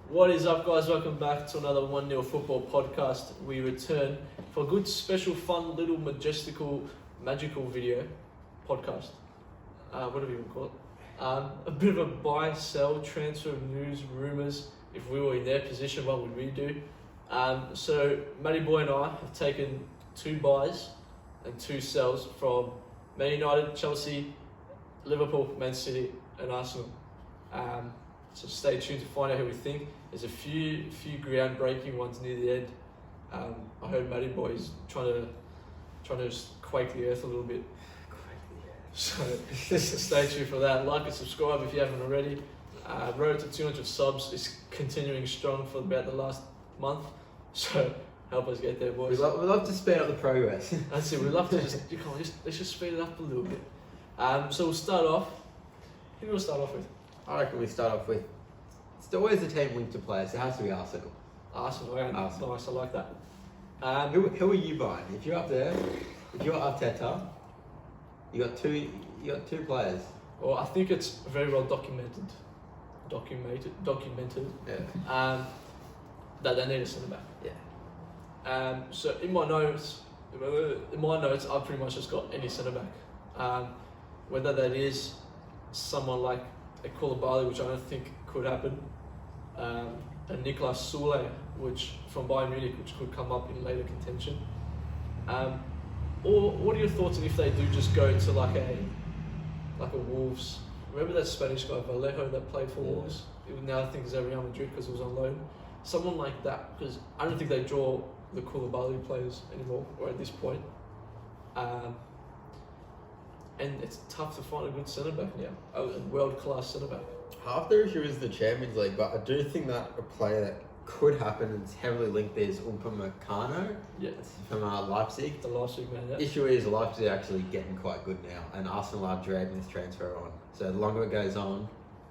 What is up, guys? Welcome back to another 1-0 football podcast. We return for a good, special, fun, little, magical video podcast. Whatever you want to call it. A bit of a buy, sell, transfer news, rumours. If we were in their position, what would we do? So Matty Boy and I have taken 2 buys and 2 sells from Man United, Chelsea, Liverpool, Man City, and Arsenal. So stay tuned to find out who we think. There's a few groundbreaking ones near the end. I heard Matty Boy is trying to just quake the earth a little bit. So stay tuned for that. Like and subscribe if you haven't already. Road to 200 subs is continuing strong for about the last month. So help us get there, boys. We love to speed up the progress. That's it. We'd love to let's just speed it up a little bit. So we'll start off. Who do we'll start off with? I reckon we start off with, it's always the team linked to players. It has to be Arsenal. Arsenal, yeah. Arsenal. Nice, I like that. Who are you buying? If you're up there, if you're Arteta, you got two players. Well, I think it's very well documented. Yeah. That they need a centre back. Yeah. So in my notes, I've pretty much just got any centre back. Whether that is someone like a Koulibaly, which I don't think could happen, and Niklas Sule, which from Bayern Munich, which could come up in later contention. Or what are your thoughts if they do just go to like a Wolves? Remember that Spanish guy Vallejo that played for Wolves? Now I think he's at Real Madrid because he was on loan. Someone like that, because I don't think they draw the Koulibaly players anymore, or at this point. And it's tough to find a good centre back now, a world class centre back. Half their issue is the Champions League, but I do think that a player that could happen and it's heavily linked there is Upamecano. Yeah. From Leipzig. The Leipzig man, yeah. Issue is Leipzig are actually getting quite good now, and Arsenal are dragging this transfer on. So the longer it goes on,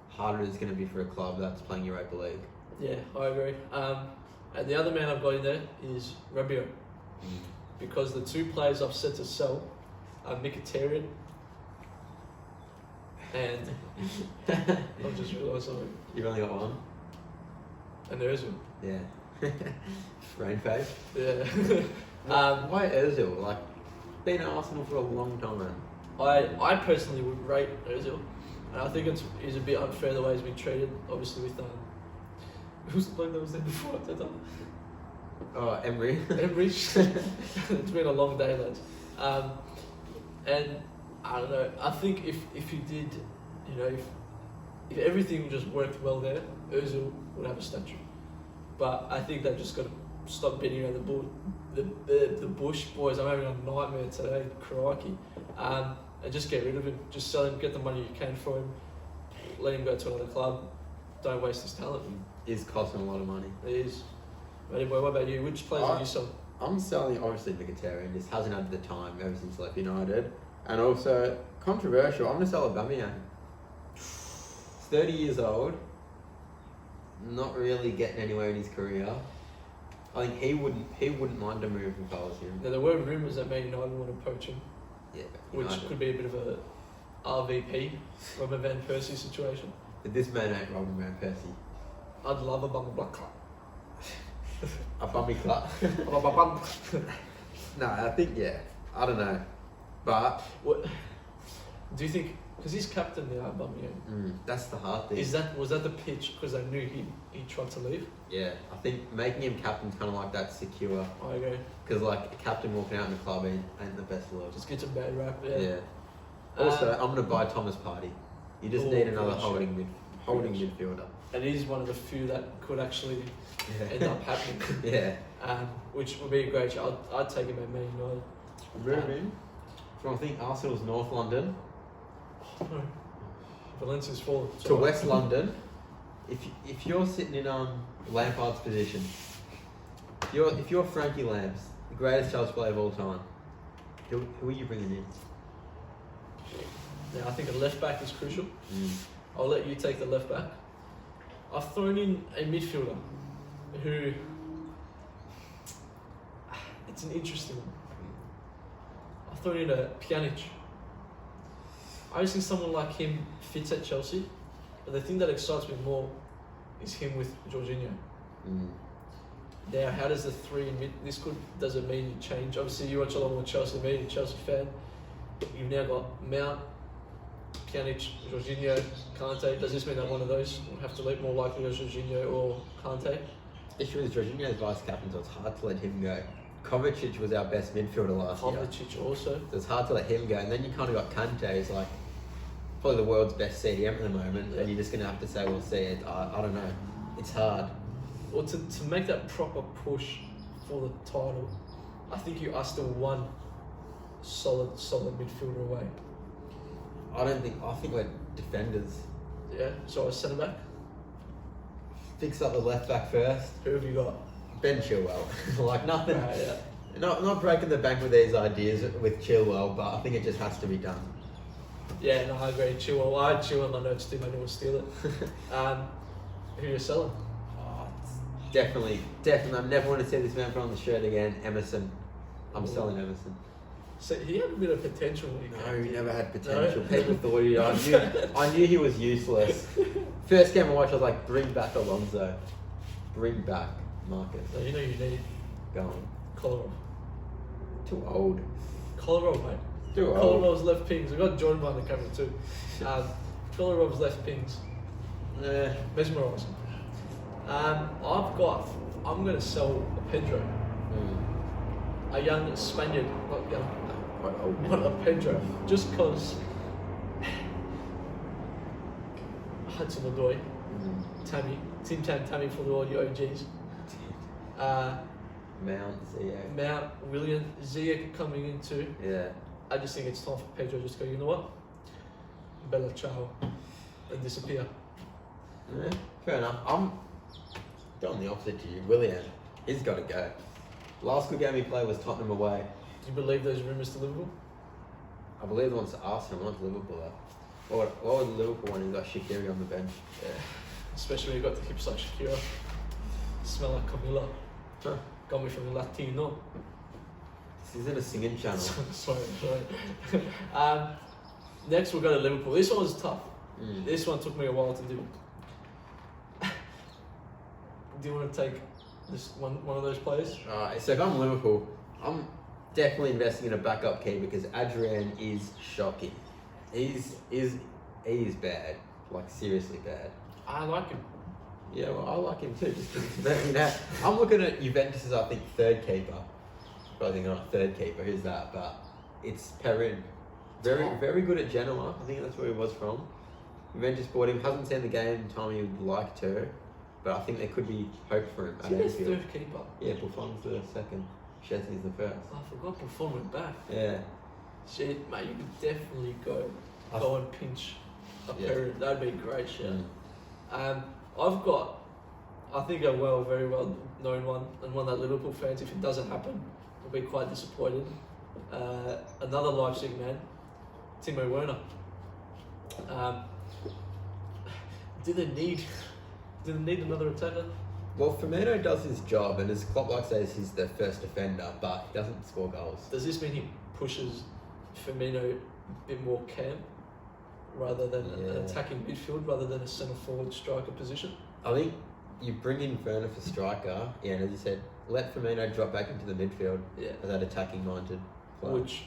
harder it's going to be for a club that's playing Europa League. Yeah, I agree. And the other man I've got in there is Rabiot, because the 2 players I've set to sell are Mkhitaryan and I've just realised something. You've only got one? And Ozil. Yeah. Rain face. Yeah. Why Ozil? Like, been at Arsenal for a long time. I personally would rate Ozil, and I think it's a bit unfair the way he's been treated. Obviously with who's the bloke that was there before Arteta? Oh, Emery. Emery. It's been a long day, lads. And I don't know. I think if he did, if everything just worked well there, Ozil would have a statue. But I think they've just got to stop beating around the bush, boys. I'm having a nightmare today, crikey. And just get rid of him. Just sell him, get the money you can for him, let him go to another club. Don't waste his talent. He is costing a lot of money. It is. Matty Boy, what about you? Which players are you selling? I'm selling, obviously, Mkhitaryan. Just hasn't had the time ever since he left United. And also, controversial, I'm going to sell Aubameyang. He's 30 years old. Not really getting anywhere in his career. I think he wouldn't mind to move if I was him. Now, there were rumours that Man United want to poach him. Yeah, which could be a bit of a RVP, Robin Van Persie situation. But this man ain't Robin Van Persie. I'd love a bum black club. A bummy club. No, I think, yeah. I don't know. But what do you think? Because he's captain now, Aubameyang. That's the hard thing. Was that the pitch? Because I knew he tried to leave. Yeah, I think making him captain's kind of like that secure. I agree. Because like a captain walking out in the club ain't the best look. Just gets a bad rap. Yeah. Yeah. Also, I'm gonna buy Thomas Partey. You just need another holding midfielder. And he's one of the few that could actually end up happening. Yeah. Which would be a great shot. I'd take him at Man United. Moving from I think Arsenal's North London. No. Valencia's fallen. To West London. If you're sitting in Lampard's position, if you're Frankie Lamps, the greatest Chelsea player of all time, who are you bringing in? Now I think a left back is crucial. I'll let you take the left back. I've thrown in a midfielder who it's an interesting one. I've thrown in a Pjanic. I just think someone like him fits at Chelsea, but the thing that excites me more is him with Jorginho. Mm. Now, how does the three in mid? Does it mean you change? Obviously, you watch a lot more Chelsea. Me, a Chelsea fan. You've now got Mount, Pjanic, Jorginho, Kante. Does this mean that one of those will have to leave, more likely as Jorginho or Kante? Issue is Jorginho's vice captain, so it's hard to let him go. Kovacic was our best midfielder last year. Kovacic also. So it's hard to let him go. And then you kind of got Kante, who's like probably the world's best CDM at the moment. Yeah. And you're just going to have to say, we'll see it. I don't know. It's hard. Or to make that proper push for the title, I think you are still one solid midfielder away. I think we're defenders. Yeah, so a centre back. Fix up the left back first. Who have you got? Ben Chilwell. Like nothing. Right, yeah. Not breaking the bank with these ideas with Chilwell, but I think it just has to be done. Yeah, no, I agree. Chilwell. I had Chilwell in my notes too. Maybe we'll steal it. Who are you selling? Oh, it's definitely. I never want to see this man put on the shirt again. Emerson. I'm selling Emerson. So he had a bit of potential when he came. No, he never had potential. No? People thought I knew he was useless. First game I watched, I was like, bring back Alonso. Bring back Marcus. No, you know you need Go on. Kolarov. Too old. Kolarov, mate. Too old. Kolarov's left pings. We've got Jordan behind the camera too. Kolarov's left pings. Mesmerising. I'm going to sell a Pedro. A young Spaniard, not young, quite old, not a Pedro, just because Hudson Odoi, Tim Tammy for all your OGs, Mount, William, Ziyech coming in too. Yeah. I just think it's time for Pedro just to go, you know what? Bella ciao, and disappear. Yeah, fair enough. I'm going the opposite to you. Willian, he's got to go. Last good game he played was Tottenham away. Do you believe those rumours to Liverpool? I believe the ones to Arsenal, not to Liverpool though. What was Liverpool when he got Shaqiri on the bench? Yeah. Especially when you got the hips like Shakira. Smell like Camila. Huh. Got me from the Latino. This isn't a singing channel. sorry. Next we'll go to Liverpool. This one was tough. This one took me a while to do. Do you want to take this one of those players? So if I'm Liverpool, I'm definitely investing in a backup keeper because Adrian is shocking. He's bad, like seriously bad. I like him. Yeah, well, I like him too. Just 'cause he's better than I'm looking at Juventus' I think third keeper. But I think not third keeper. Who's that? But it's Perin. Very good at Genoa. I think that's where he was from. Juventus bought him. Hasn't seen the game time he would like to. But I think there could be hope for him at Is he Anfield. third keeper? Yeah, Buffon's the second. Szczesny's the first. I forgot Buffon went back. Yeah. Shit, mate, you could definitely go and pinch a Yeah. Perin. That'd be great shit. Mm. I've got, I think a very well known one, and one that Liverpool fans, if it doesn't happen, will be quite disappointed. Another Leipzig man, Timo Werner. Didn't need another attacker. Well, Firmino does his job, and as Klopp likes to say, he's the first defender, but he doesn't score goals. Does this mean he pushes Firmino a bit more camp rather than an attacking midfield, rather than a centre forward striker position? I think you bring in Werner for striker, and as you said, let Firmino drop back into the midfield as that attacking minded player. Which,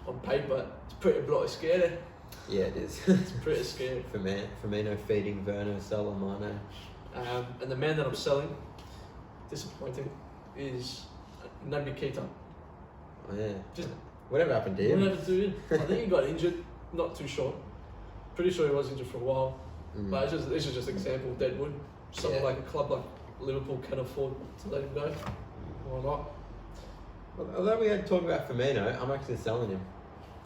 on paper, it's pretty bloody scary. Yeah, it is. It's pretty scary. Firmino feeding Werner, Salah, Mane. And the man that I'm selling, disappointing, is Naby Keita. Oh yeah. Just whatever happened to him? whatever to him. I think he got injured, not too sure. Pretty sure he was injured for a while. But this is just an example of Deadwood. Something like a club like Liverpool can afford to let him go. Why not? Well, although we had to talk about Firmino, I'm actually selling him.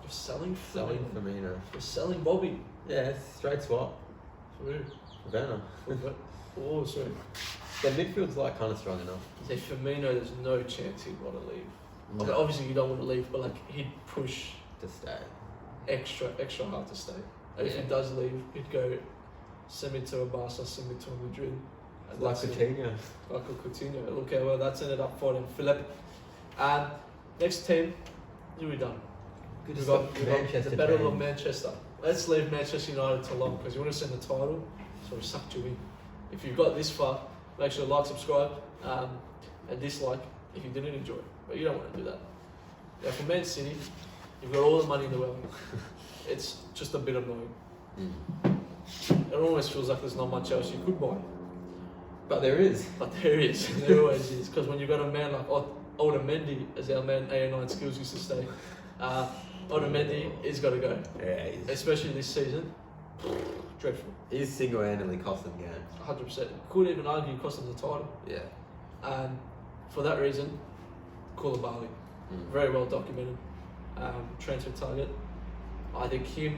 You're selling Firmino. You're selling Bobby. Yeah, it's a straight swap. For who? Werner. Oh, sorry. The midfield's like kind of strong enough. Say Firmino, there's no chance he'd want to leave. No. I mean, obviously you don't want to leave, but like he'd push To stay. extra hard to stay. And if he does leave, he'd go send me to a Barca, send me to a Madrid. And Like that's it. Coutinho. Like a Coutinho. Okay, well that's ended up for him. Philip. Next team, who we done? Good We've stuff. got Manchester the Battle team. of Manchester. Let's leave Manchester United to long because you want to send the title, so we sucked you in. if you've got this far, make sure to like, subscribe, and dislike if you didn't enjoy it. But you don't want to do that. Now for Man City, you've got all the money in the world. It's just a bit annoying. It almost feels like there's not much else you could buy. But there is. But there is. There always is. Because when you've got a man like Otamendi, as our man AO9 Skills used to say, Otamendi is got to go. Yeah, he's, Especially this season. Dreadful. he's single-handedly cost them games. 100%. Could even argue cost them the title. Yeah. And for that reason, Koulibaly. Very well documented. Transfer target. I think him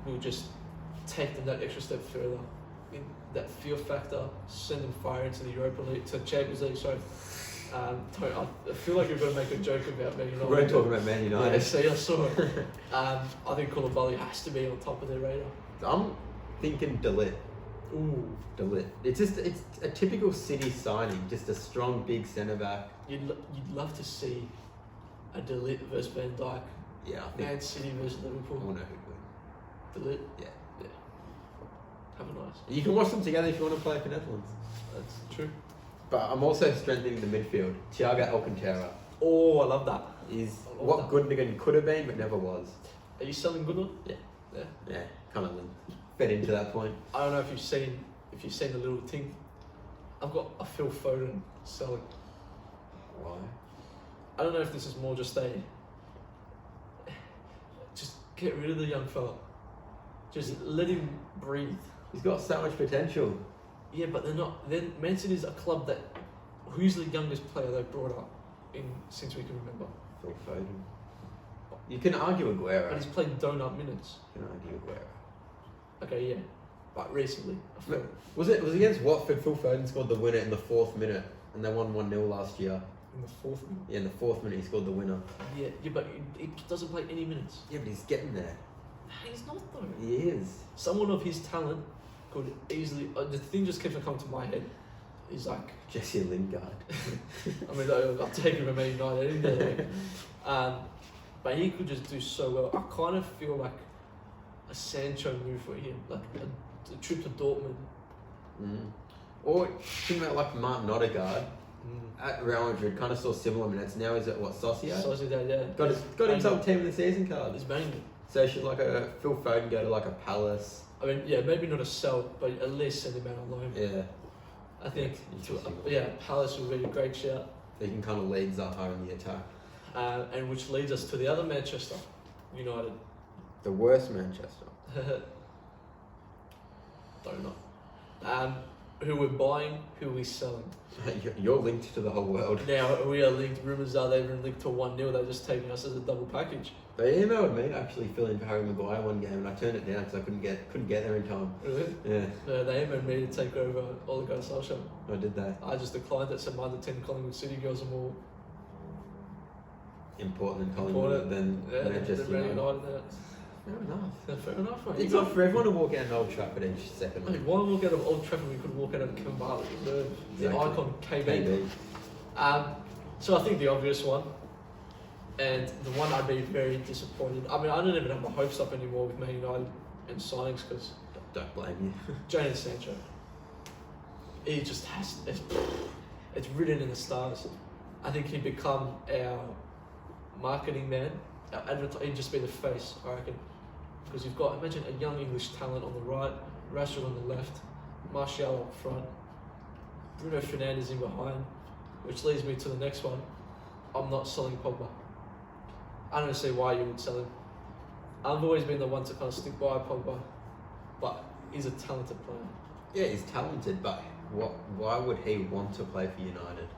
will just take them that extra step further. In that fear factor, send them fire into the Europa League, to Champions League. So, I feel like you're going to make a joke about Man United. We're talking about Man United. Yeah, see, I saw it. I think Koulibaly has to be on top of their radar. I'm thinking Delit. Ooh. Delit. It's a typical City signing, just a strong big centre back. You'd love to see a Delit versus Van Dijk. Yeah, I think Man City versus Liverpool. I want to know who'd win. Delit. Yeah. Have a nice. You can watch them together if you want to play for Netherlands. That's true. But I'm also strengthening the midfield. Thiago Alcantara Oh, I love that. is I love what that. Gundogan could have been but never was. Are you selling Gunnar? Yeah. Yeah. Yeah, kind of fed into that point. I don't know if you've seen the little thing. I've got a Phil Foden selling. Why? I don't know if this is more just get rid of the young fella. Just let him breathe. He's got so much potential. Yeah, but they're not. Then Man City is a club that who's the youngest player they've brought up since we can remember. Phil Foden. You can argue Aguero. But he's played donut minutes. You can argue Aguero. Okay, yeah, but recently. I feel Was it against Watford? Phil Foden scored the winner in the 4th minute, and they won 1-0 last year. in the 4th minute. Yeah, in the 4th minute he scored the winner. Yeah, but he doesn't play any minutes. Yeah, but he's getting there. He's not though. He is. Someone of his talent could easily. The thing just keeps on coming to my head. Is like, Jesse Lingard. I mean, I'll take him at Man United any day. But he could just do so well. I kind of feel like a Sancho move for him, like a trip to Dortmund. Or think about like Martin Odegaard at Real Madrid, kind of saw similar minutes. Now he's at what, Sociedad? Sociedad, yeah. Got himself team of the season card. He's banging. So should like a Phil Foden go to like a Palace? I mean, yeah, maybe not a sell, but at least send him out on loan. Yeah. I think, Interesting. Palace would be a great shout. They can kind of lead Zaha in the attack. And which leads us to the other Manchester United. The worst Manchester. Donut. Who we're buying, who we're selling. You're linked to the whole world. Now we are linked. Rumours are they've been linked to 1-0. They're just taking us as a double package. They emailed me actually filling for Harry Maguire one game, and I turned it down because I couldn't get there in time. Really? Yeah. No, they emailed me to take over Ole Gunnar Solskjaer. I did that. I just declined it. Said my under 10 Collingwood City girls are more Important in Collingwood than Manchester than Man United. United. Fair enough. Yeah, fair enough, mate. It's not for everyone to walk out of Old Trafford each second. Mate, why walk out of Old Trafford when we could walk out of Kimberley Reserve? The Exactly. icon KB. So I think the obvious one, and the one I'd be very disappointed. I mean, I don't even have my hopes up anymore with Man United and signings because Don't blame you. Jadon Sancho. He just has. It's written in the stars. I think he'd become our marketing man. He'd just be the face, I reckon. Because you've got, imagine a young English talent on the right, Rashford on the left, Martial up front, Bruno Fernandes in behind, which leads me to the next one. I'm not selling Pogba. I don't see why you would sell him. I've always been the one to kind of stick by Pogba, but he's a talented player. Yeah, he's talented, but why would he want to play for United?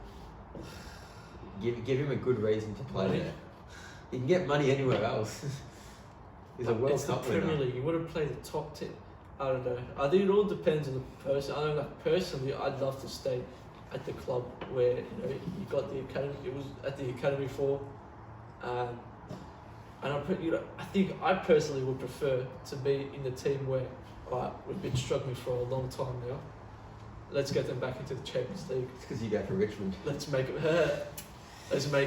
Give him a good reason to play Money. there. He can get money anywhere else. He's a World It's the Cup winner. Premier League. You want to play the top 10. I don't know. I think it all depends on the person. I know, like personally, I'd love to stay at the club where you got the academy. It was at the academy for, and I think I personally would prefer to be in the team where we've been struggling for a long time now. Let's get them back into the Champions League. It's because you go for Richmond. Let's make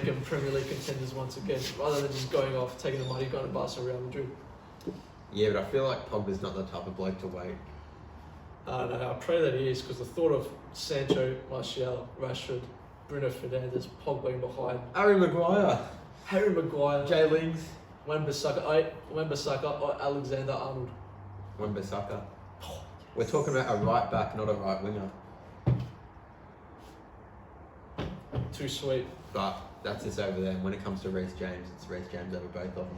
them Premier League contenders once again, rather than just going off, taking the money, going to Barca or Real Madrid. Yeah, but I feel like Pogba's not the type of bloke to wait. No, I pray that he is, because the thought of Sancho, Martial, Rashford, Bruno Fernandes, Pogba in behind, Harry Maguire, Jay Lings, Wan-Bissaka or Alexander Arnold. Wan-Bissaka. We're talking about a right back, not a right winger. Too sweet. But that's just over there. When it comes to Reece James, it's Reece James over both of them.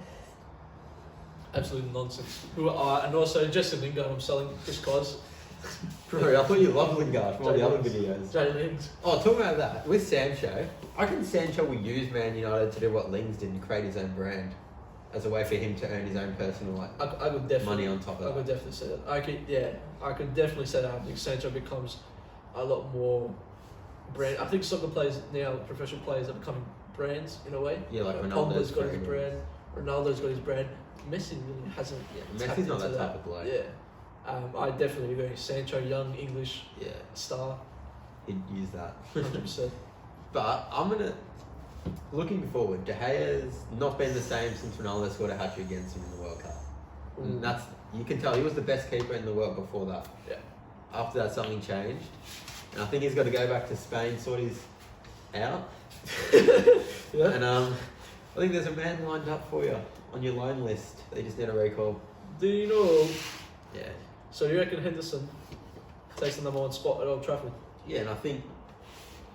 Absolute nonsense. And also Jesse Lingard, I'm selling just cause. Bro, I thought you loved Lingard from all the other videos. Jay Lings. Oh, talking about that, with Sancho, I reckon Sancho will use Man United to do what Lings did and create his own brand as a way for him to earn his own personal I would definitely, money on top of that. I could definitely say that. I could definitely say that. I think Sancho becomes a lot more brand. I think soccer players now, professional players, are becoming brands in a way. Yeah, like Pogba's Ronaldo's got his brand. Ronaldo's got his brand. Messi really hasn't yet. Messi's not that type of bloke. Yeah. I definitely agree. Sancho, young English star. He'd use that. 100%. But looking forward, De Gea's not been the same since Ronaldo scored a hat-trick against him in the World Cup. And you can tell he was the best keeper in the world before that. Yeah. After that, something changed. And I think he's got to go back to Spain, sort his out. Yeah. And I think there's a man lined up for you on your loan list that you just need a recall. Do you know? Yeah. So you reckon Henderson takes the number one spot at Old Trafford? Yeah, and I think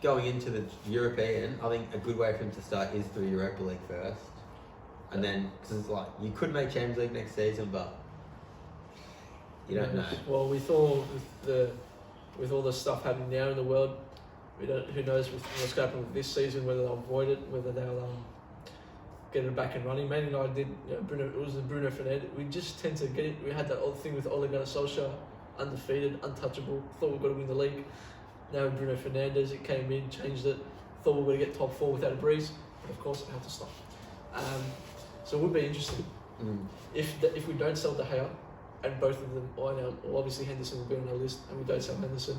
going into the European, I think a good way for him to start is through Europa League first. And then, because it's like, you could make Champions League next season, but you don't know. Well, we thought with all the stuff happening now in the world, who knows what's going to happen with this season, whether they'll avoid it, whether they'll get it back and running. Man United did, it was the Bruno Fernandes. We just tend to get it. We had that old thing with Ole Gunnar Solskjaer, undefeated, untouchable, thought we were going to win the league. Now with Bruno Fernandes, it came in, changed it, thought we were going to get top four without a breeze, but of course it had to stop. So it would be interesting if we don't sell De Gea, and both of them are now, well, obviously Henderson will be on our list, and we don't sell Henderson.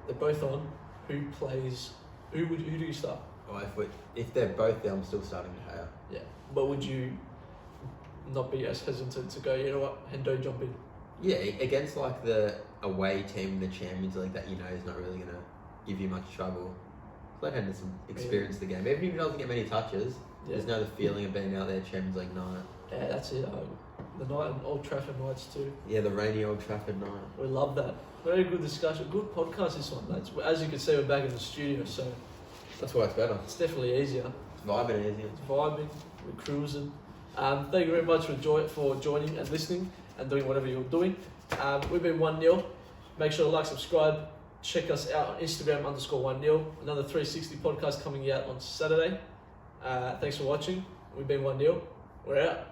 They're both on. Who plays? Who do you start? Oh, if they're both there, I'm still starting De Gea. Yeah, but would you not be as hesitant to go? You know what, Hendo, jump in. Yeah, against like the away team in the Champions League that you know is not really gonna give you much trouble. Let Henderson experience the game, even if he doesn't get many touches. There's no the feeling of being out there Champions League night. Yeah, that's it. The night on Old Trafford nights too. Yeah, the rainy Old Trafford night. We love that. Very good discussion. Good podcast this one, lads. As you can see, we're back in the studio, so that's why it's better. It's definitely easier. It's vibing easier. It's vibing. We're cruising. Thank you very much for joining and listening and doing whatever you're doing. We've been 1-0. Make sure to like, subscribe. Check us out on Instagram _1-0. Another 360 podcast coming out on Saturday. Thanks for watching. We've been 1-0. We're out.